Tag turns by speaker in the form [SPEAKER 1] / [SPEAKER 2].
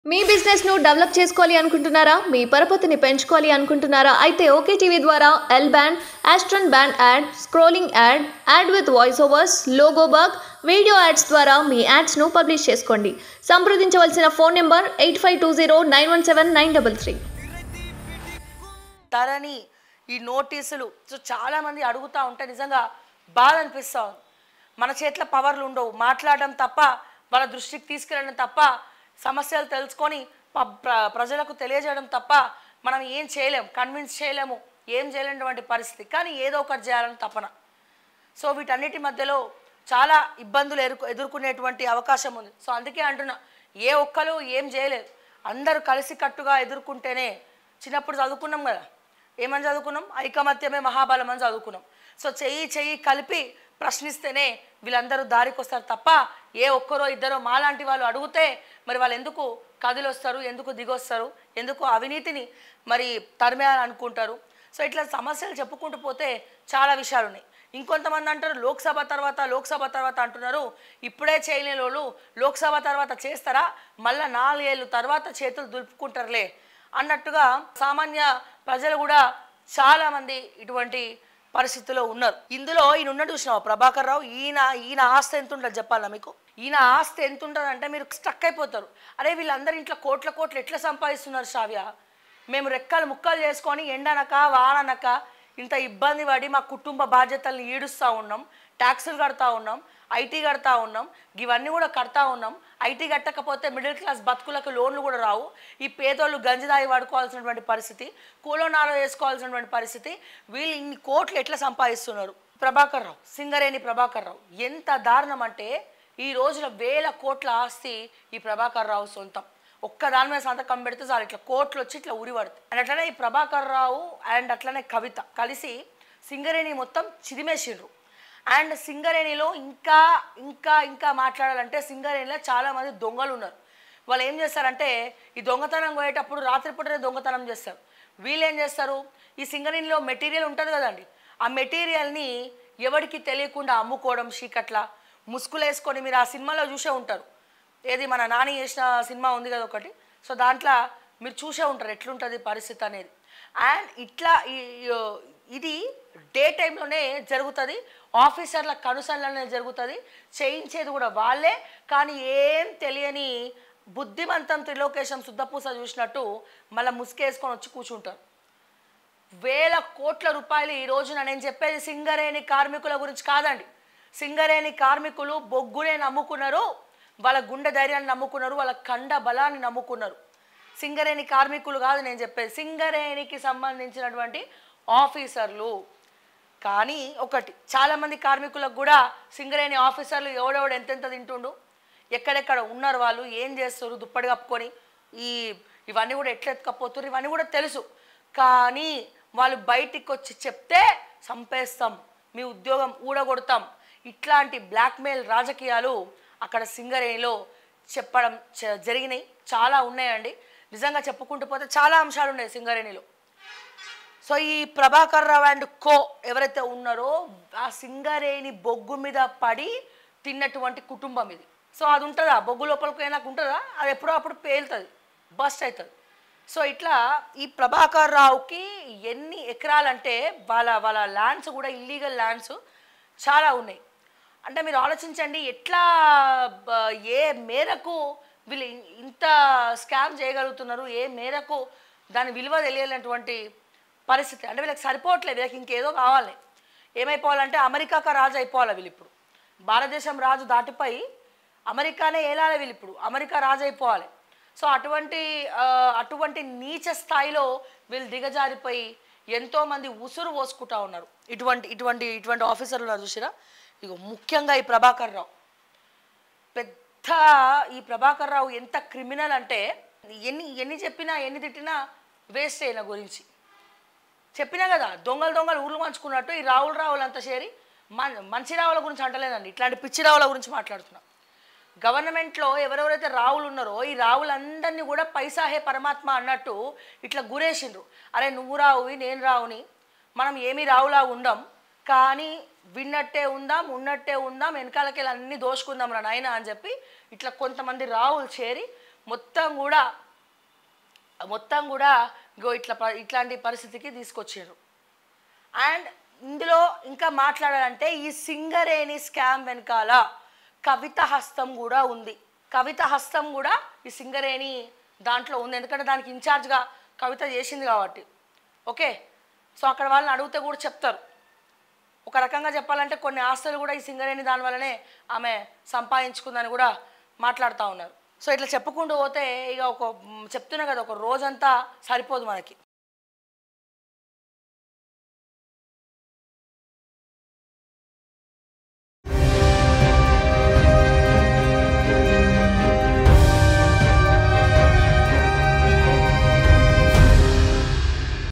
[SPEAKER 1] మీ business ను develop చేసుకోవాలి అనుకుంటున్నారా? మీ పరపతిని పెంచుకోవాలి అనుకుంటున్నారా? అయితే ఓకే టీవీ ద్వారా ఎల్ బ్యాండ్, ఆస్ట్రన్ band ad, scrolling ad, ad with voice overs, logo bug, video ads ద్వారా మీ యాడ్స్ ను పబ్లిష్ చేసుకోండి. సంప్రదించవలసిన ఫోన్ నెంబర్ 8520917933.
[SPEAKER 2] ధరని ఈ నోటీసులు చాలా మంది అడుగుతూ ఉంటే నిజంగా బాధ అనిపిస్తూ ఉంది. మన చేతిలో పవర్లు ఉండవు, మాట్లాడడం తప్ప, వాళ్ళ దృష్టికి తీసుకెళ్ళడం తప్ప, సమస్యలు తెలుసుకొని ప్రజలకు తెలియజేయడం తప్ప మనం ఏం చేయలేము, కన్విన్స్ చేయలేము, ఏం చేయలేనటువంటి పరిస్థితి. కానీ ఏదో ఒకటి చేయాలని తపన. సో వీటన్నిటి మధ్యలో చాలా ఇబ్బందులు ఎదుర్కొనేటువంటి అవకాశం ఉంది. సో అందుకే అంటున్నా, ఏ ఒక్కరు ఏం చేయలేదు, అందరూ కలిసికట్టుగా ఎదుర్కొంటేనే. చిన్నప్పుడు చదువుకున్నాం కదా, ఏమని చదువుకున్నాం? ఐకమత్యమే మహాబలం అని చదువుకున్నాం. సో చెయ్యి కలిపి ప్రశ్నిస్తేనే వీళ్ళందరూ దారికి వస్తారు తప్ప ఏ ఒక్కరో ఇద్దరో మాలాంటి వాళ్ళు అడిగితే మరి వాళ్ళు ఎందుకు కదిలొస్తారు, ఎందుకు దిగొస్తారు, ఎందుకు అవినీతిని మరి తరిమేయాలని అనుకుంటారు. సో ఇట్లా సమస్యలు చెప్పుకుంటూ పోతే చాలా విషయాలు ఉన్నాయి. ఇంకొంతమంది అంటారు లోక్సభ తర్వాత అంటున్నారు. ఇప్పుడే చేయలేని వాళ్ళు లోక్సభ తర్వాత చేస్తారా, మళ్ళీ 4 ఏళ్ళు తర్వాత చేతులు దులుపుకుంటారులే అన్నట్టుగా సామాన్య ప్రజలు కూడా చాలామంది ఇటువంటి పరిస్థితుల్లో ఉన్నారు. ఇందులో ఈయన ఉన్నట్టు చూసినావు ప్రభాకర్ రావు, ఈయన ఆస్తి ఎంత ఉంటుంది చెప్పాలా మీకు? ఈయన ఆస్తి ఎంత ఉంటుంది అంటే మీరు స్టక్ అయిపోతారు. అరే వీళ్ళందరూ ఇంట్లో కోట్ల ఎట్లా సంపాదిస్తున్నారు శ్రావ్య? మేము రెక్కలు ముక్కలు చేసుకొని ఎండనక వాననక ఇంత ఇబ్బంది పడి మా కుటుంబ బాధ్యతల్ని ఈడుస్తూ ఉన్నాం, ట్యాక్సులు కడతా ఉన్నాం, ఐటీ కడతా ఉన్నాం, ఇవన్నీ కూడా కడతా ఉన్నాం. ఐటీ కట్టకపోతే మిడిల్ క్లాస్ బతుకులకు లోన్లు కూడా రావు. ఈ పేదోళ్ళు గంజిదాయి వాడుకోవాల్సినటువంటి పరిస్థితి, కూలోనాలో వేసుకోవాల్సినటువంటి పరిస్థితి. వీళ్ళు ఇన్ని కోట్లు ఎట్లా సంపాదిస్తున్నారు? ప్రభాకర్ రావు, సింగరేణి ప్రభాకర్ రావు ఎంత దారుణం అంటే ఈ రోజున 1000 కోట్ల ఆస్తి ఈ ప్రభాకర్ రావు సొంతం. ఒక్క దాని మీద సంతకం పెడితే చాలు ఇట్లా కోట్లు వచ్చి ఇట్లా ఉరి పడుతుంది. అండ్ అట్లనే ఈ ప్రభాకర్ రావు అండ్ అట్లనే కవిత కలిసి సింగరేణి మొత్తం చిదిమేసిండ్రు. అండ్ సింగరేణిలో ఇంకా మాట్లాడాలంటే సింగరేణిలో చాలామంది దొంగలు ఉన్నారు. వాళ్ళు ఏం చేస్తారంటే ఈ దొంగతనం పోయేటప్పుడు రాత్రిపూటనే దొంగతనం చేస్తారు. వీళ్ళు ఏం చేస్తారు, ఈ సింగరేణిలో మెటీరియల్ ఉంటుంది కదండి, ఆ మెటీరియల్ని ఎవరికి తెలియకుండా అమ్ముకోవడం, చీకట్ల ముసుగులు వేసుకొని. మీరు ఆ సినిమాలో చూసే ఉంటారు, ఏది మన నాని చేసిన సినిమా ఉంది కదా ఒకటి. సో దాంట్లో మీరు చూసే ఉంటారు ఎట్లుంటుంది పరిస్థితి అనేది. అండ్ ఇట్లా ఇది డే టైంలోనే జరుగుతుంది, ఆఫీసర్ల కనుసనలోనే జరుగుతుంది, చేయించేది కూడా వాళ్ళే. కానీ ఏం తెలియని బుద్ధిమంతం త్రిలోకేశం శుద్ధపూస చూసినట్టు మళ్ళీ ముసుకేసుకొని వచ్చి కూర్చుంటారు. 1000 కోట్ల రూపాయలు ఈ రోజున. నేను చెప్పేది సింగరేణి కార్మికుల గురించి కాదండి. సింగరేణి కార్మికులు బొగ్గునే నమ్ముకున్నారు, వాళ్ళ గుండె ధైర్యాన్ని నమ్ముకున్నారు, వాళ్ళ కండ బలాన్ని నమ్ముకున్నారు. సింగరేణి కార్మికులు కాదు నేను చెప్పేది, సింగరేణికి సంబంధించినటువంటి ఆఫీసర్లు. కానీ ఒకటి, చాలామంది కార్మికులకు కూడా సింగరేణి ఆఫీసర్లు ఎవడెవడు ఎంతెంత తింటుండు, ఎక్కడెక్కడ ఉన్నారు, వాళ్ళు ఏం చేస్తారు, దుప్పటి కప్పుకొని ఇవన్నీ కూడా ఎట్లా ఎత్తుకపోతారు, ఇవన్నీ కూడా తెలుసు. కానీ వాళ్ళు బయటికి వచ్చి చెప్తే చంపేస్తాం, మీ ఉద్యోగం ఊడగొడతాం, ఇట్లాంటి బ్లాక్మెయిల్ రాజకీయాలు అక్కడ సింగరేణిలో చెప్పడం జరిగినాయి. చాలా ఉన్నాయండి, నిజంగా చెప్పుకుంటూ పోతే చాలా అంశాలు ఉన్నాయి సింగరేణిలో. సో ఈ ప్రభాకర్ రావు అండ్ కో ఎవరైతే ఉన్నారో ఆ సింగరేణి బొగ్గు మీద పడి తిన్నటువంటి కుటుంబం ఇది. సో అది ఉంటుందా, బొగ్గు లోపలికి నాకు ఉంటుందా, అది ఎప్పుడో అప్పుడు పేలుతుంది, బస్ట్ అవుతుంది. సో ఇట్లా ఈ ప్రభాకర్ రావుకి ఎన్ని ఎకరాలంటే వాళ్ళ ల్యాండ్స్ కూడా ఇల్లీగల్ ల్యాండ్స్ చాలా ఉన్నాయి. అంటే మీరు ఆలోచించండి, ఎట్లా ఏ మేరకు వీళ్ళు ఇంత స్కామ్ చేయగలుగుతున్నారు, ఏ మేరకు దాని విలువ తెలియనటువంటి పరిస్థితి. అంటే వీళ్ళకి సరిపోవట్లేదు, వీళ్ళకి ఇంకేదో కావాలి. ఏమైపోవాలంటే అమెరికాకు రాజు అయిపోవాలి వీళ్ళు. ఇప్పుడు భారతదేశం రాజు దాటిపోయి అమెరికానే ఏలాలి వీళ్ళు, ఇప్పుడు అమెరికా రాజు అయిపోవాలి. సో అటువంటి నీచ స్థాయిలో వీళ్ళు దిగజారిపోయి ఎంతోమంది ఉసురు పోసుకుంటా ఉన్నారు. ఇటువంటి ఆఫీసర్లు ఉన్నారు చూసిరా. ఇక ముఖ్యంగా ఈ ప్రభాకర్ రావు ఈ ప్రభాకర్ రావు ఎంత క్రిమినల్ అంటే ఎన్ని చెప్పినా ఎన్ని తిట్టినా వేస్ట్ అయిన గురించి చెప్పినా కదా. దొంగలు ఊర్లు పంచుకున్నట్టు ఈ రావులంతా చేరి మంచి రావుల గురించి అంటలేదండి, ఇట్లాంటి పిచ్చి రావుల గురించి మాట్లాడుతున్నా. గవర్నమెంట్లో ఎవరెవరైతే రావులు ఉన్నారో ఈ రావులందరినీ కూడా పైసాహే పరమాత్మ అన్నట్టు ఇట్లా గురేసిండ్రు. అరే నువ్వు రావువి, నేను రావుని, మనం ఏమీ రావులా ఉండం, కానీ విన్నట్టే ఉందాం, ఉన్నట్టే ఉందాం, వెనకాలకి అన్నీ దోచుకుందాం రా నాయన అని చెప్పి ఇట్లా కొంతమంది రావులు చేరి మొత్తం కూడా ఇగో ఇట్లాంటి పరిస్థితికి తీసుకొచ్చారు. అండ్ ఇందులో ఇంకా మాట్లాడాలంటే ఈ సింగరేణి స్కామ్ వెనకాల కవిత హస్తం కూడా ఉంది. కవిత హస్తం కూడా ఈ సింగరేణి దాంట్లో ఉంది, ఎందుకంటే దానికి ఇన్ఛార్జ్గా కవిత చేసింది కాబట్టి. ఓకే, సో అక్కడ వాళ్ళని అడిగితే కూడా చెప్తారు. ఒక రకంగా చెప్పాలంటే కొన్ని ఆస్తులు కూడా ఈ సింగరేణి దానివల్లనే ఆమె సంపాదించుకుందని కూడా మాట్లాడుతూ ఉన్నారు. సో ఇట్లా చెప్పుకుంటూ పోతే ఇక చెప్తున్నా కదా, ఒక రోజంతా సరిపోదు మనకి.